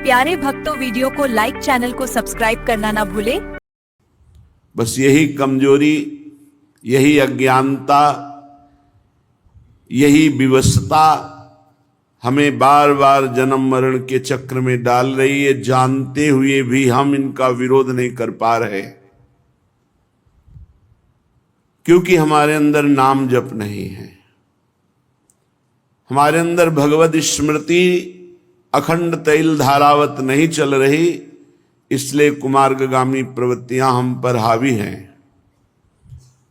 प्यारे भक्तों, वीडियो को लाइक, चैनल को सब्सक्राइब करना ना भूले। बस यही कमजोरी, यही अज्ञानता, यही विवशता हमें बार बार जन्म मरण के चक्र में डाल रही है। जानते हुए भी हम इनका विरोध नहीं कर पा रहे, क्योंकि हमारे अंदर नाम जप नहीं है, हमारे अंदर भगवत स्मृति अखंड तैल धारावत नहीं चल रही। इसलिए कुमार्गगामी प्रवृत्तियां हम पर हावी हैं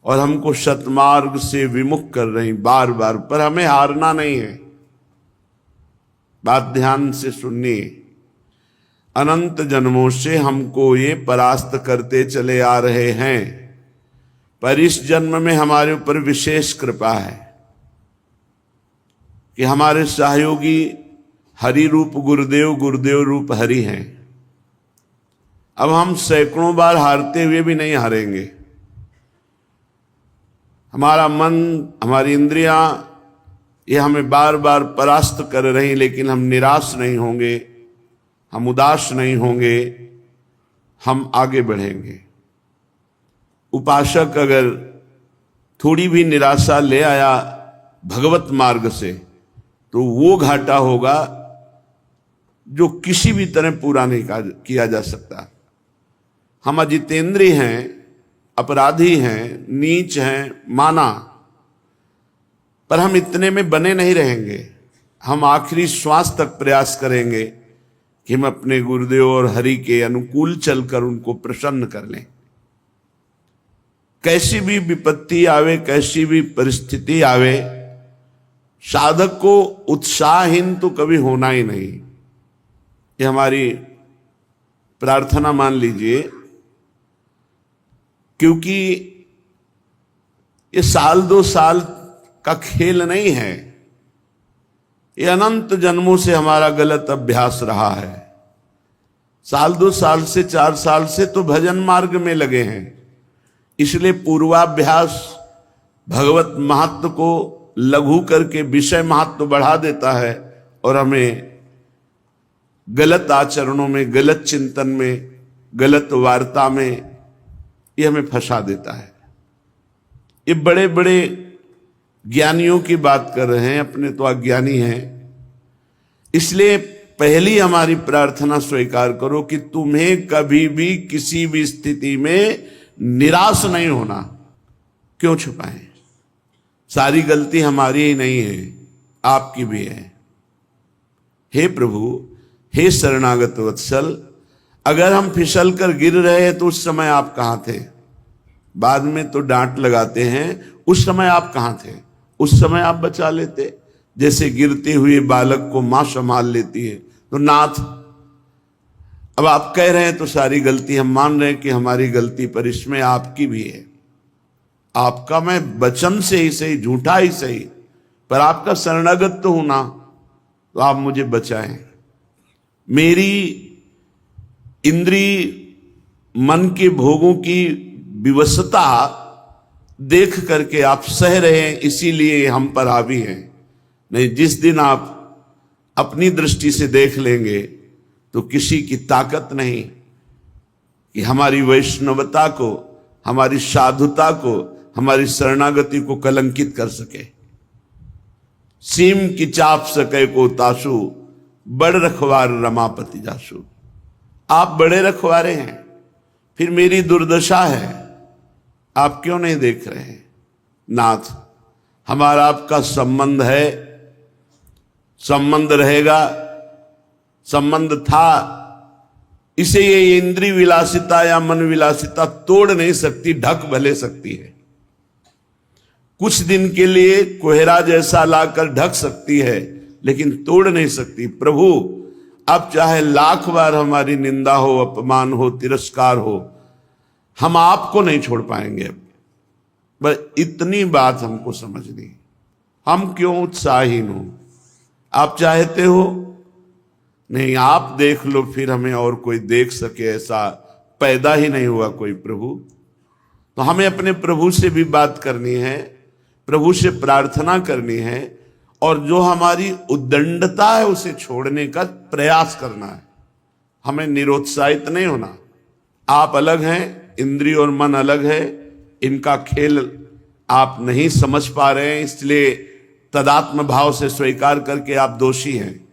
और हमको सतमार्ग से विमुख कर रही बार बार। पर हमें हारना नहीं है। बात ध्यान से सुनिए। अनंत जन्मों से हमको ये परास्त करते चले आ रहे हैं, पर इस जन्म में हमारे ऊपर विशेष कृपा है कि हमारे सहयोगी हरि रूप गुरुदेव, गुरुदेव रूप हरि हैं। अब हम सैकड़ों बार हारते हुए भी नहीं हारेंगे। हमारा मन, हमारी इंद्रियां, ये हमें बार बार परास्त कर रही, लेकिन हम निराश नहीं होंगे, हम उदास नहीं होंगे, हम आगे बढ़ेंगे। उपासक अगर थोड़ी भी निराशा ले आया भगवत मार्ग से, तो वो घाटा होगा जो किसी भी तरह पूरा नहीं किया जा सकता। हम अजितेंद्रिय हैं, अपराधी हैं, नीच हैं, माना, पर हम इतने में बने नहीं रहेंगे। हम आखिरी श्वास तक प्रयास करेंगे कि हम अपने गुरुदेव और हरि के अनुकूल चलकर उनको प्रसन्न कर लें। कैसी भी विपत्ति आवे, कैसी भी परिस्थिति आवे, साधक को उत्साहहीन तो कभी होना ही नहीं। ये हमारी प्रार्थना मान लीजिए, क्योंकि ये साल दो साल का खेल नहीं है। ये अनंत जन्मों से हमारा गलत अभ्यास रहा है। साल दो साल से, 4 साल से तो भजन मार्ग में लगे हैं। इसलिए पूर्वाभ्यास भगवत महत्व को लघु करके विषय महत्व बढ़ा देता है और हमें गलत आचरणों में, गलत चिंतन में, गलत वार्ता में ये हमें फंसा देता है। ये बड़े बड़े ज्ञानियों की बात कर रहे हैं, अपने तो अज्ञानी हैं। इसलिए पहली हमारी प्रार्थना स्वीकार करो कि तुम्हें कभी भी किसी भी स्थिति में निराश नहीं होना। क्यों छुपाएं? सारी गलती हमारी ही नहीं है, आपकी भी है। हे प्रभु, हे शरणागत वत्सल, अगर हम फिसल कर गिर रहे हैं तो उस समय आप कहां थे? बाद में तो डांट लगाते हैं, उस समय आप कहां थे? उस समय आप बचा लेते। जैसे गिरते हुए बालक को मां संभाल लेती है, तो नाथ, अब आप कह रहे हैं तो सारी गलती हम मान रहे हैं कि हमारी गलती, पर इसमें आपकी भी है। आपका मैं वचन से ही सही, झूठा ही सही, पर आपका शरणागत तो हूं ना, तो आप मुझे बचाएं। मेरी इंद्रिय मन के भोगों की विवशता देख करके आप सह रहे हैं, इसीलिए हम पर हावी हैं। नहीं, जिस दिन आप अपनी दृष्टि से देख लेंगे तो किसी की ताकत नहीं कि हमारी वैष्णवता को, हमारी साधुता को, हमारी शरणागति को कलंकित कर सके। सीम की चाप सके को तासु, बड़ रखवार रमापति जासु। आप बड़े रखवारे हैं, फिर मेरी दुर्दशा है, आप क्यों नहीं देख रहे हैं? नाथ, हमारा आपका संबंध है, संबंध रहेगा, संबंध था। इसे ये इंद्रिय विलासिता या मन विलासिता तोड़ नहीं सकती, ढक भले सकती है। कुछ दिन के लिए कोहरा जैसा लाकर ढक सकती है, लेकिन तोड़ नहीं सकती। प्रभु, अब चाहे लाख बार हमारी निंदा हो, अपमान हो, तिरस्कार हो, हम आपको नहीं छोड़ पाएंगे। बस इतनी बात हमको समझनी। हम क्यों उत्साहीन हो? आप चाहते हो? नहीं, आप देख लो, फिर हमें और कोई देख सके ऐसा पैदा ही नहीं हुआ कोई प्रभु। तो हमें अपने प्रभु से भी बात करनी है, प्रभु से प्रार्थना करनी है, और जो हमारी उद्दंडता है उसे छोड़ने का प्रयास करना है। हमें निरुत्साहित नहीं होना। आप अलग हैं, इंद्रिय और मन अलग है, इनका खेल आप नहीं समझ पा रहे हैं, इसलिए तदात्म भाव से स्वीकार करके आप दोषी हैं।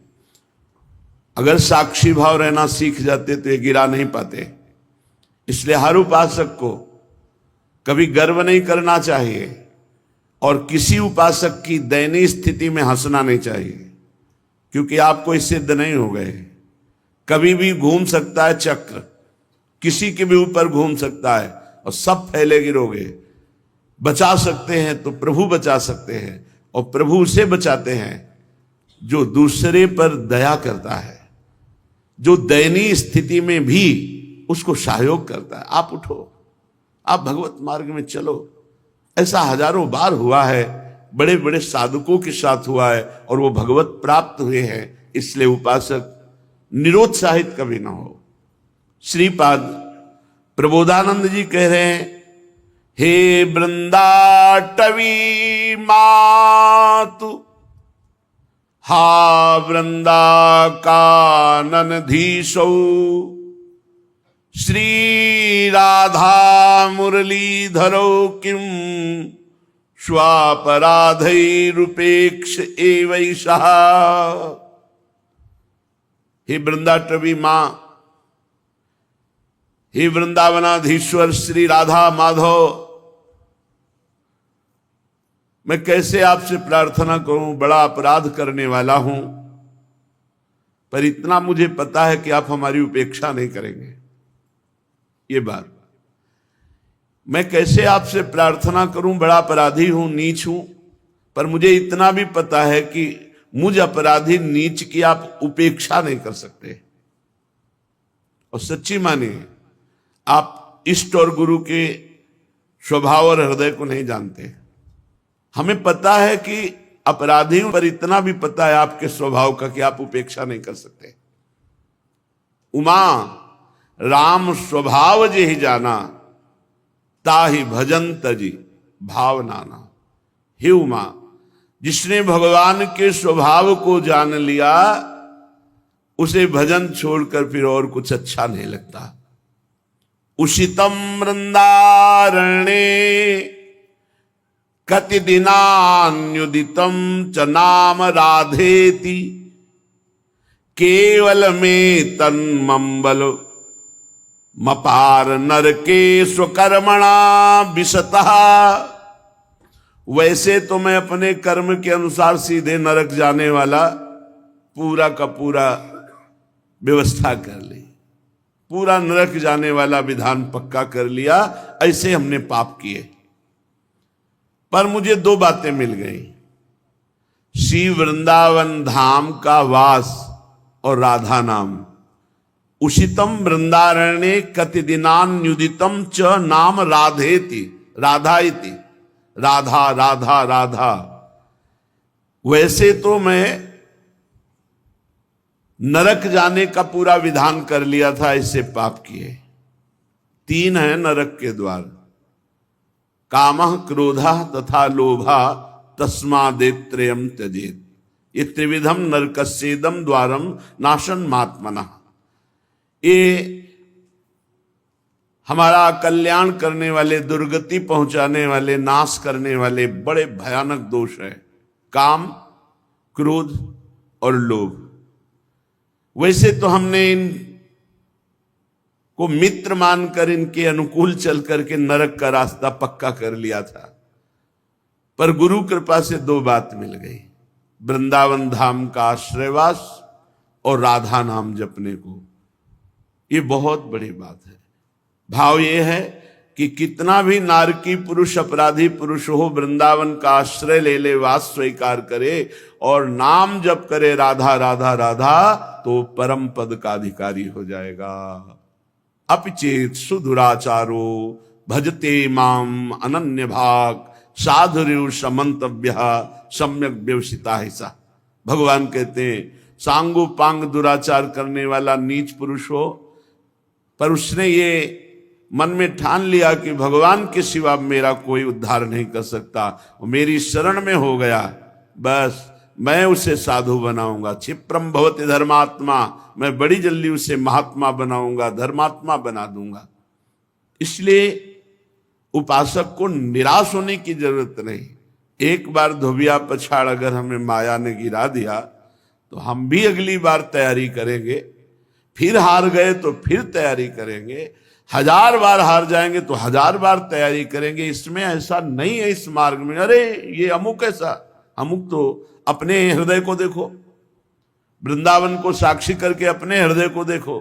अगर साक्षी भाव रहना सीख जाते तो ये गिरा नहीं पाते। इसलिए हर उपासक को कभी गर्व नहीं करना चाहिए और किसी उपासक की दयनीय स्थिति में हंसना नहीं चाहिए, क्योंकि आप कोई सिद्ध नहीं हो गए। कभी भी घूम सकता है चक्र, किसी के भी ऊपर घूम सकता है और सब फैले गिरोगे। बचा सकते हैं तो प्रभु बचा सकते हैं, और प्रभु उसे बचाते हैं जो दूसरे पर दया करता है, जो दयनीय स्थिति में भी उसको सहयोग करता है। आप उठो, आप भगवत मार्ग में चलो। ऐसा हजारों बार हुआ है, बड़े बड़े साधकों के साथ हुआ है और वो भगवत प्राप्त हुए हैं। इसलिए उपासक निरुत्साहित कभी ना हो। श्रीपाद प्रबोधानंद जी कह रहे हैं, हे वृंदाटवी मातु हा वृंदा काननधीशौ श्री राधा मुरलीधरो किम स्वापराधैरुपेक्ष एवैषा। हे वृंदाटवी मां, हे वृंदावनाधीश्वर श्री राधा माधव, मैं कैसे आपसे प्रार्थना करूं, बड़ा अपराध करने वाला हूं, पर इतना मुझे पता है कि आप हमारी उपेक्षा नहीं करेंगे। ये बात मैं कैसे आपसे प्रार्थना करूं, बड़ा अपराधी हूं, नीच हूं, पर मुझे इतना भी पता है कि मुझ अपराधी नीच की आप उपेक्षा नहीं कर सकते। और सच्ची मानिए, आप इष्ट और गुरु के स्वभाव और हृदय को नहीं जानते। हमें पता है कि अपराधी हूं, पर इतना भी पता है आपके स्वभाव का कि आप उपेक्षा नहीं कर सकते। उमा राम स्वभाव जे ही जाना, ताहि भजन तजी भाव नाना। हे उमा, जिसने भगवान के स्वभाव को जान लिया, उसे भजन छोड़कर फिर और कुछ अच्छा नहीं लगता। उषितम वृंदारण्ये कति दिनान्युदितम च नाम राधेति, केवल में तन्मंबल मपार नरके स्वकर्मणा विशतः। वैसे तो मैं अपने कर्म के अनुसार सीधे नरक जाने वाला पूरा का पूरा व्यवस्था कर ली, पूरा नरक जाने वाला विधान पक्का कर लिया। ऐसे हमने पाप किए, पर मुझे दो बातें मिल गई, श्री वृंदावन धाम का वास और राधा नाम। उषितम वृंदारण्ये कति दिनान्युदितम च नाम राधेति, राधा इति, राधा राधा राधा। वैसे तो मैं नरक जाने का पूरा विधान कर लिया था, इससे पाप किए। 3 है नरक के द्वार, कामः क्रोधः तथा लोभः तस्मादेत्रयम् त्यजेत्। ये त्रिविधम नरकस्येदम द्वारम नाशन मात्मनः। ये हमारा कल्याण करने वाले, दुर्गति पहुंचाने वाले, नाश करने वाले बड़े भयानक दोष है, काम, क्रोध और लोभ। वैसे तो हमने इन को मित्र मानकर इनके अनुकूल चल करके नरक का रास्ता पक्का कर लिया था, पर गुरु कृपा से 2 बात मिल गई, वृंदावन धाम का आश्रयवास और राधा नाम जपने को। ये बहुत बड़ी बात है। भाव ये है कि कितना भी नारकी पुरुष, अपराधी पुरुष हो, वृंदावन का आश्रय ले ले, वास स्वीकार करे और नाम जप करे राधा राधा राधा, तो परम पद का अधिकारी हो जाएगा। अपिचेत सुदुराचारो भजते माम अनन्य भाग साधुरु समंतव्य सम्यक व्यवसिता है सा। भगवान कहते हैं, सांगो पांग दुराचार करने वाला नीच पुरुष हो, पर उसने ये मन में ठान लिया कि भगवान के सिवा मेरा कोई उद्धार नहीं कर सकता, और मेरी शरण में हो गया, बस मैं उसे साधु बनाऊंगा। क्षिप्रम भवति धर्मात्मा, मैं बड़ी जल्दी उसे महात्मा बनाऊंगा, धर्मात्मा बना दूंगा। इसलिए उपासक को निराश होने की जरूरत नहीं। एक बार धोबिया पछाड़ अगर हमें माया ने गिरा दिया तो हम भी अगली बार तैयारी करेंगे, फिर हार गए तो फिर तैयारी करेंगे, 1000 बार हार जाएंगे तो 1000 बार तैयारी करेंगे। इसमें ऐसा नहीं है इस मार्ग में, अरे ये अमुक ऐसा, अमुक तो अपने हृदय को देखो, वृंदावन को साक्षी करके अपने हृदय को देखो।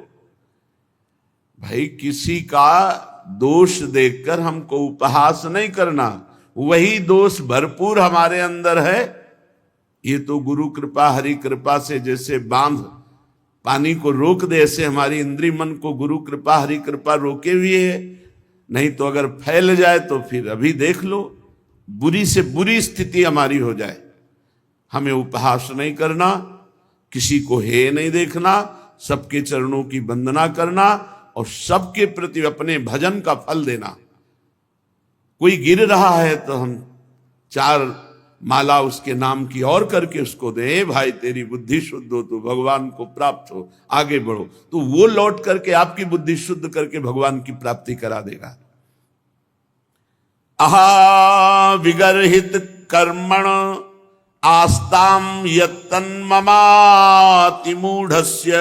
भाई किसी का दोष देखकर हमको उपहास नहीं करना, वही दोष भरपूर हमारे अंदर है। ये तो गुरु कृपा हरि कृपा से जैसे बांध पानी को रोक दे, ऐसे हमारी इंद्रिय मन को गुरु कृपा हरि कृपा रोके हुए है। नहीं तो अगर फैल जाए तो फिर अभी देख लो, बुरी से बुरी स्थिति हमारी हो जाए। हमें उपहास नहीं करना, किसी को हे नहीं देखना, सबके चरणों की वंदना करना और सबके प्रति अपने भजन का फल देना। कोई गिर रहा है तो हम 4 माला उसके नाम की और करके उसको दे, भाई तेरी बुद्धि शुद्ध हो तो भगवान को प्राप्त हो, आगे बढ़ो, तो वो लौट करके आपकी बुद्धि शुद्ध करके भगवान की प्राप्ति करा देगा। अहा विगर्हित कर्मण आस्ताम यत्तन्ममाति मूढ़स्य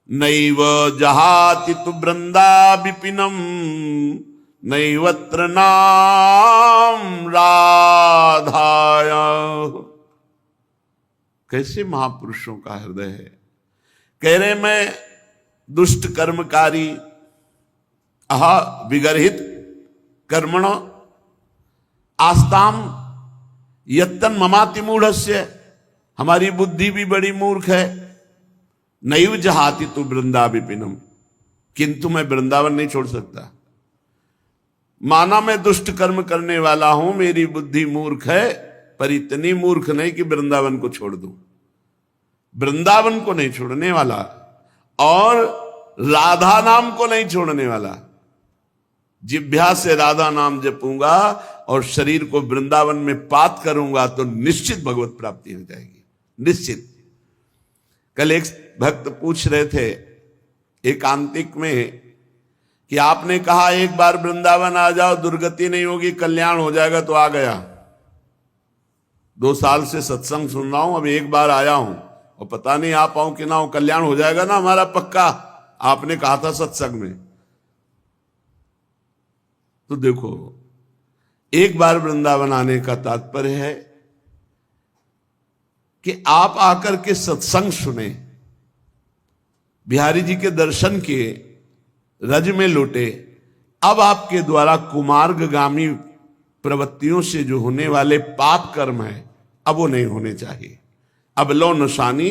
नैव जहाति तु वृंदा विपिनम नैवत्र नाम राधाया। कैसे महापुरुषों का हृदय है। कह रहे मैं दुष्ट कर्मकारी, अहा विगर्हित कर्मण आस्ताम यत्तन ममाति मूढ़स्य, हमारी बुद्धि भी बड़ी मूर्ख है। नैव जहाति तु वृंदा विपिनम, किंतु मैं वृंदावन नहीं छोड़ सकता। माना मैं दुष्ट कर्म करने वाला हूं, मेरी बुद्धि मूर्ख है, पर इतनी मूर्ख नहीं कि वृंदावन को छोड़ दूं। वृंदावन को नहीं छोड़ने वाला और राधा नाम को नहीं छोड़ने वाला। जिह्वा से राधा नाम जपूंगा और शरीर को वृंदावन में पात करूंगा तो निश्चित भगवत प्राप्ति हो जाएगी, निश्चित। कल एक भक्त पूछ रहे थे एकांतिक में कि आपने कहा एक बार वृंदावन आ जाओ, दुर्गति नहीं होगी, कल्याण हो जाएगा, तो आ गया। 2 साल से सत्संग सुन रहा हूं, अब एक बार आया हूं और पता नहीं आ पाऊं कि ना हो, कल्याण हो जाएगा ना हमारा पक्का, आपने कहा था सत्संग में। तो देखो, एक बार वृंदावन आने का तात्पर्य है कि आप आकर के सत्संग सुने, बिहारी जी के दर्शन किए, रज में लौटे। अब आपके द्वारा कुमार्गगामी प्रवृत्तियों से जो होने वाले पाप कर्म है, अब वो नहीं होने चाहिए। अब लो नशानी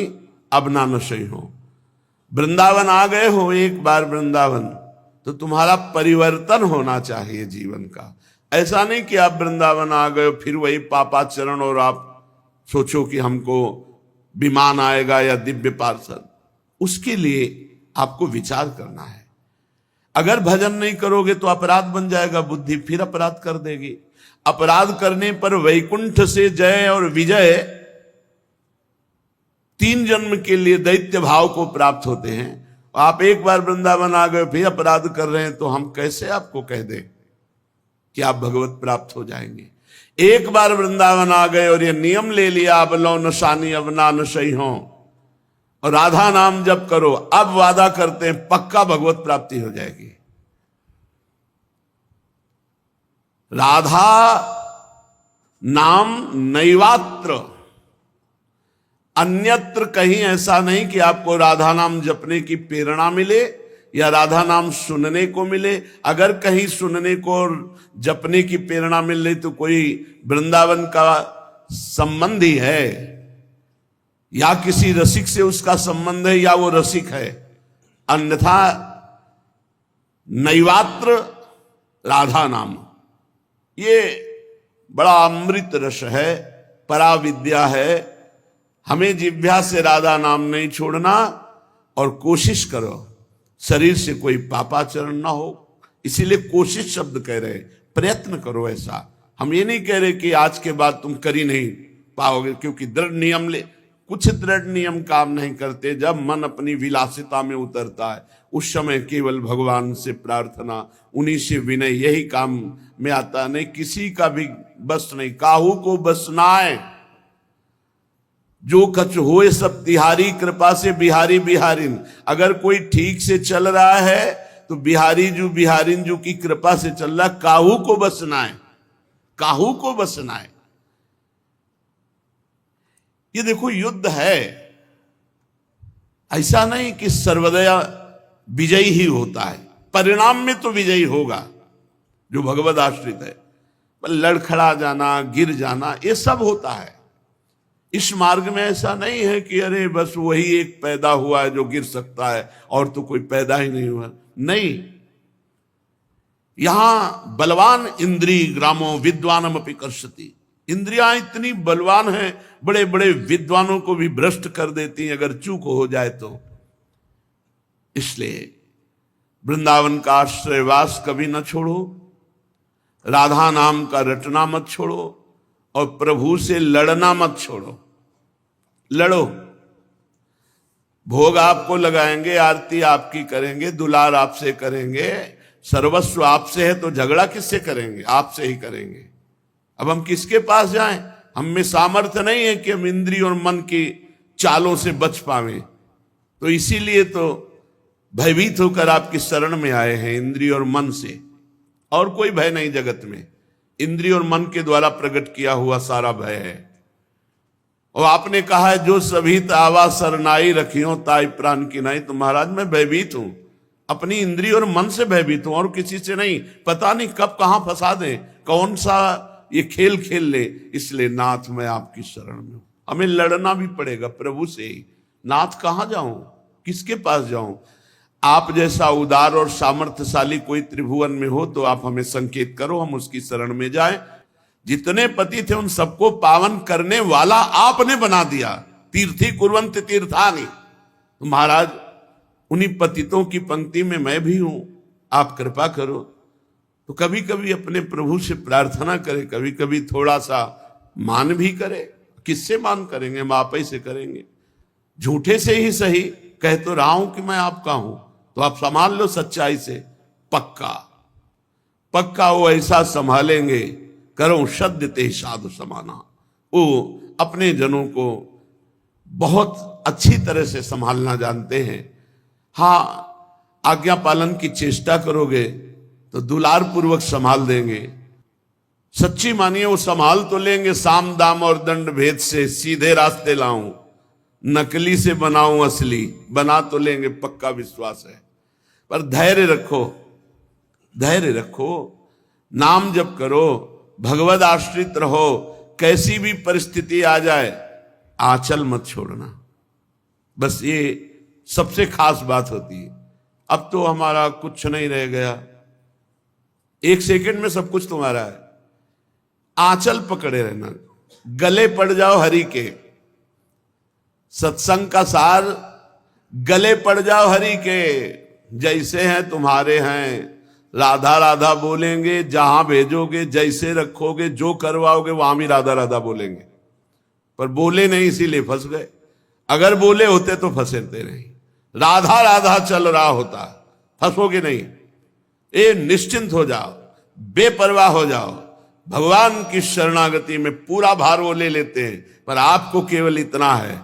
अब ना नशे हो। वृंदावन आ गए हो एक बार वृंदावन, तो तुम्हारा परिवर्तन होना चाहिए जीवन का। ऐसा नहीं कि आप वृंदावन आ गए फिर वही पापाचरण और आप सोचो कि हमको विमान आएगा या दिव्य पार्षद। उसके लिए आपको विचार करना है। अगर भजन नहीं करोगे तो अपराध बन जाएगा, बुद्धि फिर अपराध कर देगी। अपराध करने पर वैकुंठ से जय और विजय 3 जन्म के लिए दैत्य भाव को प्राप्त होते हैं। आप एक बार वृंदावन आ गए फिर अपराध कर रहे हैं, तो हम कैसे आपको कह दें कि आप भगवत प्राप्त हो जाएंगे। एक बार वृंदावन आ गए और ये नियम ले लिया, अब लो नशानी अब ना नशई हो और राधा नाम जप करो, अब वादा करते हैं पक्का भगवत प्राप्ति हो जाएगी। राधा नाम नैवात्र, अन्यत्र कहीं ऐसा नहीं कि आपको राधा नाम जपने की प्रेरणा मिले या राधा नाम सुनने को मिले। अगर कहीं सुनने को और जपने की प्रेरणा मिल रही तो कोई वृंदावन का संबंधी है या किसी रसिक से उसका संबंध है या वो रसिक है, अन्यथा नैवात्र राधा नाम ये बड़ा अमृत रस है, पराविद्या है। हमें जिह्वा से राधा नाम नहीं छोड़ना और कोशिश करो शरीर से कोई पापाचरण ना हो। इसीलिए कोशिश शब्द कह रहे, प्रयत्न करो। ऐसा हम ये नहीं कह रहे कि आज के बाद तुम करी नहीं पाओगे, क्योंकि कुछ दृढ़ नियम काम नहीं करते। जब मन अपनी विलासिता में उतरता है उस समय केवल भगवान से प्रार्थना, उन्हीं से विनय, यही काम में आता। नहीं किसी का भी बस नहीं, काहू को बस नाय, जो कछ होए सब तिहारी, कृपा से बिहारी बिहारिन। अगर कोई ठीक से चल रहा है तो बिहारिन जो की कृपा से चल रहा, काहू को बसना है, काहू को बसना है। ये देखो युद्ध है, ऐसा नहीं कि सर्वदया विजयी ही होता है, परिणाम में तो विजयी होगा जो भगवद आश्रित है। पर लड़खड़ा जाना, गिर जाना, ये सब होता है। इस मार्ग में ऐसा नहीं है कि अरे बस वही एक पैदा हुआ है जो गिर सकता है और तो कोई पैदा ही नहीं हुआ, नहीं। यहां बलवान इंद्री ग्रामो विद्वानम अपि कर्षति, इंद्रियां इतनी बलवान हैं, बड़े बड़े विद्वानों को भी भ्रष्ट कर देती हैं अगर चूक हो जाए तो। इसलिए वृंदावन का आश्रयवास कभी न छोड़ो, राधा नाम का रटना मत छोड़ो, और प्रभु से लड़ना मत छोड़ो। लड़ो, भोग आपको लगाएंगे, आरती आपकी करेंगे, दुलार आपसे करेंगे, सर्वस्व आपसे है, तो झगड़ा किससे करेंगे? आपसे ही करेंगे। अब हम किसके पास जाएं? हम में सामर्थ्य नहीं है कि हम इंद्रिय और मन की चालों से बच पावें। तो इसीलिए तो भयभीत होकर आपकी शरण में आए हैं, इंद्रिय और मन से। और कोई भय नहीं जगत में, इंद्रिय और मन के द्वारा प्रकट किया हुआ सारा भय है। और आपने कहा है जो सभी तावा सरनाई रखियो ताई प्राण की नहीं। तो महाराज मैं भयभीत हूं, अपनी इंद्रिय और मन से भयभीत हूं और किसी से नहीं। पता नहीं कब कहां फंसा दे, कौन सा ये खेल खेल ले। इसलिए नाथ मैं आपकी शरण में हूं। हमें लड़ना भी पड़ेगा प्रभु से ही। नाथ कहां जाऊं, किसके पास जाऊं? आप जैसा उदार और सामर्थ्यशाली कोई त्रिभुवन में हो तो आप हमें संकेत करो, हम उसकी शरण में जाएं। जितने पति थे उन सबको पावन करने वाला आपने बना दिया। तीर्थी कुर्वन्त तीर्थानि। तो महाराज उन्हीं पतितों की पंक्ति में मैं भी हूं, आप कृपा करो। तो कभी कभी अपने प्रभु से प्रार्थना करें, कभी कभी थोड़ा सा मान भी करें। किससे मान करेंगे? हम आप ही से करेंगे। झूठे से ही सही, कह तो रहा हूं कि मैं आपका हूं, तो आप संभाल लो सच्चाई से। पक्का पक्का वो ऐसा संभालेंगे, करो सद्य ते साधु समाना। वो अपने जनों को बहुत अच्छी तरह से संभालना जानते हैं। हाँ, आज्ञा पालन की चेष्टा करोगे तो दुलार पूर्वक संभाल देंगे। सच्ची मानिए वो संभाल तो लेंगे। साम दाम और दंड भेद से सीधे रास्ते लाऊं, नकली से बनाऊं असली, बना तो लेंगे, पक्का विश्वास है। पर धैर्य रखो, धैर्य रखो, नाम जप करो, भगवद आश्रित रहो। कैसी भी परिस्थिति आ जाए आंचल मत छोड़ना। बस ये सबसे खास बात होती है। अब तो हमारा कुछ नहीं रह गया, एक सेकंड में सब कुछ तुम्हारा है। आंचल पकड़े रहना, गले पड़ जाओ हरि के। सत्संग का सार, गले पड़ जाओ हरि के। जैसे हैं तुम्हारे हैं, राधा राधा बोलेंगे। जहां भेजोगे, जैसे रखोगे, जो करवाओगे वहां भी राधा राधा बोलेंगे। पर बोले नहीं इसीलिए फंस गए। अगर बोले होते तो फंसते नहीं। राधा राधा चल रहा होता, फंसोगे नहीं। ये निश्चिंत हो जाओ, बेपरवाह हो जाओ। भगवान की शरणागति में पूरा भार वो ले लेते हैं। पर आपको केवल इतना है,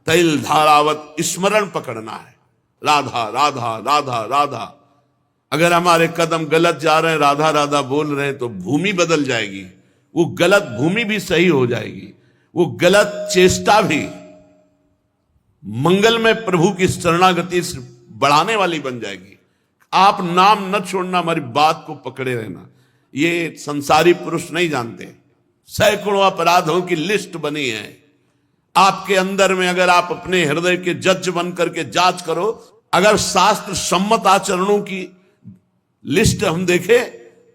तैल धारावत स्मरण पकड़ना है। राधा राधा राधा राधा। अगर हमारे कदम गलत जा रहे हैं, राधा राधा बोल रहे हैं, तो भूमि बदल जाएगी। वो गलत भूमि भी सही हो जाएगी, वो गलत चेष्टा भी मंगल में प्रभु की शरणागति से बढ़ाने वाली बन जाएगी। आप नाम न छोड़ना, हमारी बात को पकड़े रहना। ये संसारी पुरुष नहीं जानते। सैकड़ों अपराधों की लिस्ट बनी है आपके अंदर में। अगर आप अपने हृदय के जज बन करके जांच करो, अगर शास्त्र सम्मत आचरणों की लिस्ट हम देखें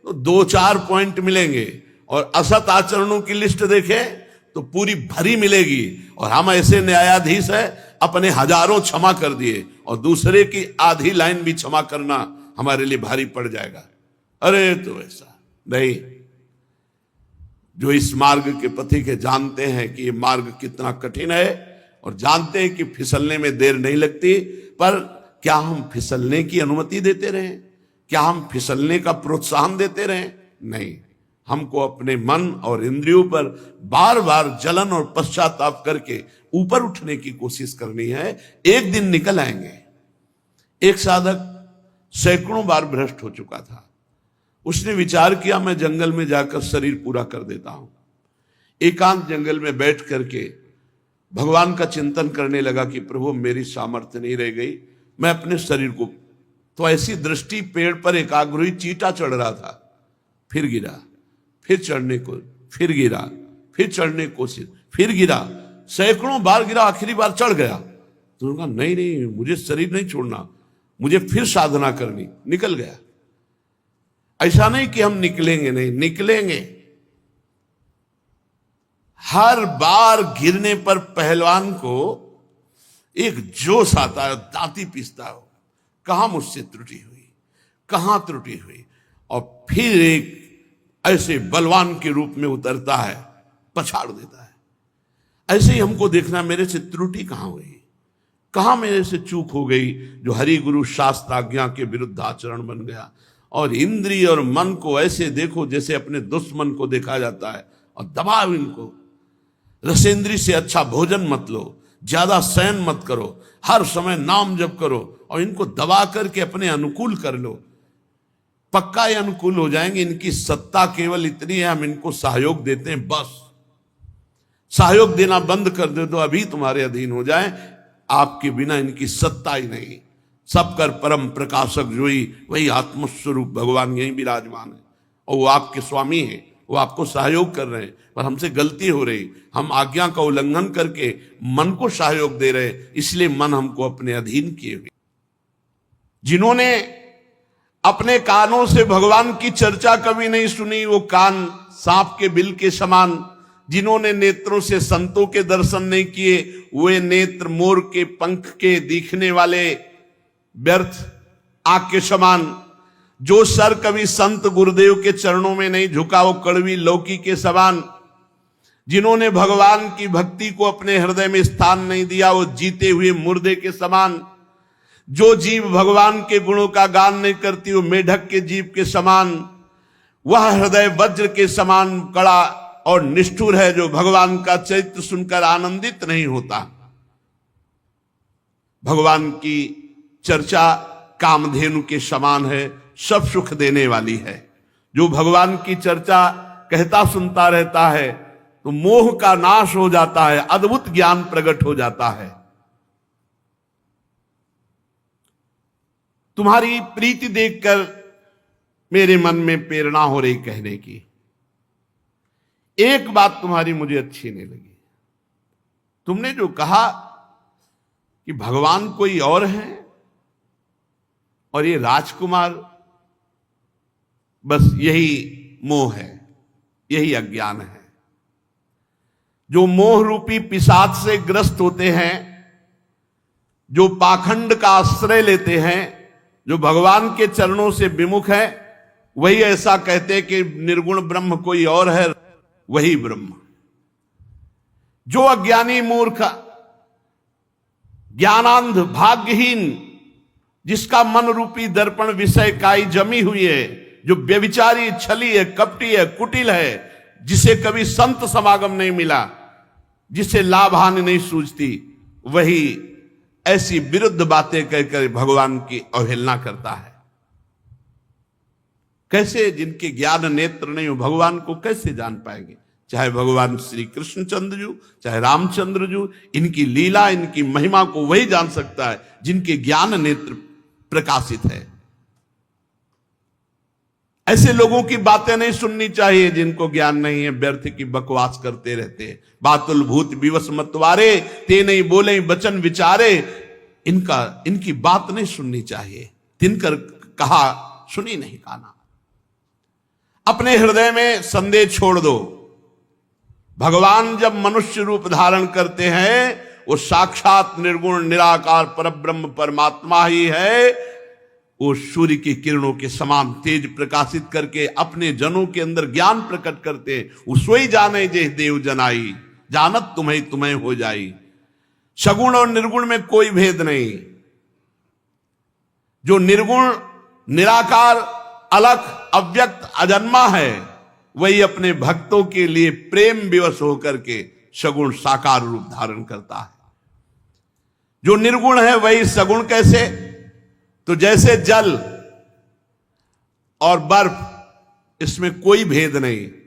तो 2-4 पॉइंट मिलेंगे, और असत आचरणों की लिस्ट देखें तो पूरी भरी मिलेगी। और हम ऐसे न्यायाधीश हैं, अपने हजारों क्षमा कर दिए और दूसरे की आधी लाइन भी क्षमा करना हमारे लिए भारी पड़ जाएगा। अरे तो ऐसा नहीं। जो इस मार्ग के पथिक है जानते हैं कि ये मार्ग कितना कठिन है और जानते हैं कि फिसलने में देर नहीं लगती, पर क्या हम फिसलने की अनुमति देते रहें? क्या हम फिसलने का प्रोत्साहन देते रहें? नहीं, हमको अपने मन और इंद्रियों पर बार बार जलन और पश्चाताप करके ऊपर उठने की कोशिश करनी है। एक दिन निकल आएंगे। एक साधक सैकड़ों बार भ्रष्ट हो चुका था। उसने विचार किया मैं जंगल में जाकर शरीर पूरा कर देता हूं। एकांत जंगल में बैठ करके भगवान का चिंतन करने लगा कि प्रभु मेरी सामर्थ्य नहीं रह गई, मैं अपने शरीर को। तो ऐसी दृष्टि, पेड़ पर एकाग्र चींटा चढ़ रहा था, फिर गिरा, फिर चढ़ने को, फिर गिरा, फिर चढ़ने की कोशिश, फिर गिरा, सैकड़ों बार गिरा, आखिरी बार चढ़ गया। तो उन्होंने कहा नहीं नहीं, मुझे शरीर नहीं छोड़ना, मुझे फिर साधना करनी। निकल गया। ऐसा नहीं कि हम निकलेंगे नहीं, निकलेंगे। हर बार गिरने पर पहलवान को एक जोश आता है, दांती पीसता हो, कहां मुझसे त्रुटि हुई, कहां त्रुटि हुई, और फिर एक ऐसे बलवान के रूप में उतरता है, पछाड़ देता है। ऐसे ही हमको देखना, मेरे से त्रुटि कहां हुई, कहां मेरे से चूक हो गई, जो हरि गुरु शास्त्र आज्ञा के विरुद्ध आचरण बन गया। और इंद्रिय और मन को ऐसे देखो जैसे अपने दुश्मन को देखा जाता है, और दबाओ इनको। रसेंद्री से अच्छा भोजन मत लो, ज्यादा शयन मत करो, हर समय नाम जप करो, और इनको दबा करके अपने अनुकूल कर लो। पक्का ये अनुकूल हो जाएंगे। इनकी सत्ता केवल इतनी है, हम इनको सहयोग देते हैं, बस सहयोग देना बंद कर दे तो अभी तुम्हारे अधीन हो जाए। आपके बिना इनकी सत्ता ही नहीं। सब कर परम प्रकाशक जोई, वही आत्मस्वरूप भगवान यही विराजमान है, और वो आपके स्वामी हैं, वो आपको सहयोग कर रहे हैं। पर हमसे गलती हो रही, हम आज्ञा का उल्लंघन करके मन को सहयोग दे रहे, इसलिए मन हमको अपने अधीन किए हुए। जिन्होंने अपने कानों से भगवान की चर्चा कभी नहीं सुनी, वो कान सांप के बिल के समान। जिन्होंने नेत्रों से संतों के दर्शन नहीं किए, वे नेत्र मोर के पंख के दिखने वाले व्यर्थ आग के समान। जो सर कभी संत गुरुदेव के चरणों में नहीं झुका, वो कड़वी लौकी के समान। जिन्होंने भगवान की भक्ति को अपने हृदय में स्थान नहीं दिया, वो जीते हुए मुर्दे के समान। जो जीव भगवान के गुणों का गान नहीं करती, वो मेढक के जीव के समान। वह हृदय वज्र के समान कड़ा और निष्ठुर है, जो भगवान का चरित्र सुनकर आनंदित नहीं होता। भगवान की चर्चा कामधेनु के समान है, सब सुख देने वाली है। जो भगवान की चर्चा कहता सुनता रहता है, तो मोह का नाश हो जाता है, अद्भुत ज्ञान प्रकट हो जाता है। तुम्हारी प्रीति देखकर मेरे मन में प्रेरणा हो रही कहने की। एक बात तुम्हारी मुझे अच्छी नहीं लगी। तुमने जो कहा कि भगवान कोई और है और ये राजकुमार, बस यही मोह है, यही अज्ञान है। जो मोह रूपी पिशाच से ग्रस्त होते हैं, जो पाखंड का आश्रय लेते हैं, जो भगवान के चरणों से विमुख है, वही ऐसा कहते हैं कि निर्गुण ब्रह्म कोई और है, वही ब्रह्म। जो अज्ञानी मूर्ख, ज्ञानांध, भाग्यहीन, जिसका मन रूपी दर्पण विषय काई जमी हुई है, जो व्यभिचारी, छली है, कपटी है, कुटिल है, जिसे कभी संत समागम नहीं मिला, जिसे लाभ हानि नहीं सूझती, वही ऐसी विरुद्ध बातें कहकर भगवान की अवहेलना करता है। कैसे, जिनके ज्ञान नेत्र नहीं हो, भगवान को कैसे जान पाएंगे? चाहे भगवान श्री कृष्णचंद्र जी, चाहे रामचंद्र जी, इनकी लीला, इनकी महिमा को वही जान सकता है जिनके ज्ञान नेत्र प्रकाशित है। ऐसे लोगों की बातें नहीं सुननी चाहिए जिनको ज्ञान नहीं है, व्यर्थ की बकवास करते रहते हैं। बातुल भूत विवश मतवारे, ते नहीं बोले बचन विचारे। इनकी बात नहीं सुननी चाहिए। तिनकर कहा सुनी नहीं काना। अपने हृदय में संदेह छोड़ दो। भगवान जब मनुष्य रूप धारण करते हैं, वो साक्षात निर्गुण निराकार परब्रह्म परमात्मा ही है। वो सूर्य की किरणों के समान तेज प्रकाशित करके अपने जनों के अंदर ज्ञान प्रकट करते हैं। वो सोई जाने जे देव जनाई, जानत तुम्हें तुम्हें हो जाई। सगुण और निर्गुण में कोई भेद नहीं। जो निर्गुण, निराकार, अलख, अव्यक्त, अजन्मा है, वही अपने भक्तों के लिए प्रेम विवश होकर के सगुण साकार रूप धारण करता है। जो निर्गुण है वही सगुण कैसे? तो जैसे जल और बर्फ, इसमें कोई भेद नहीं।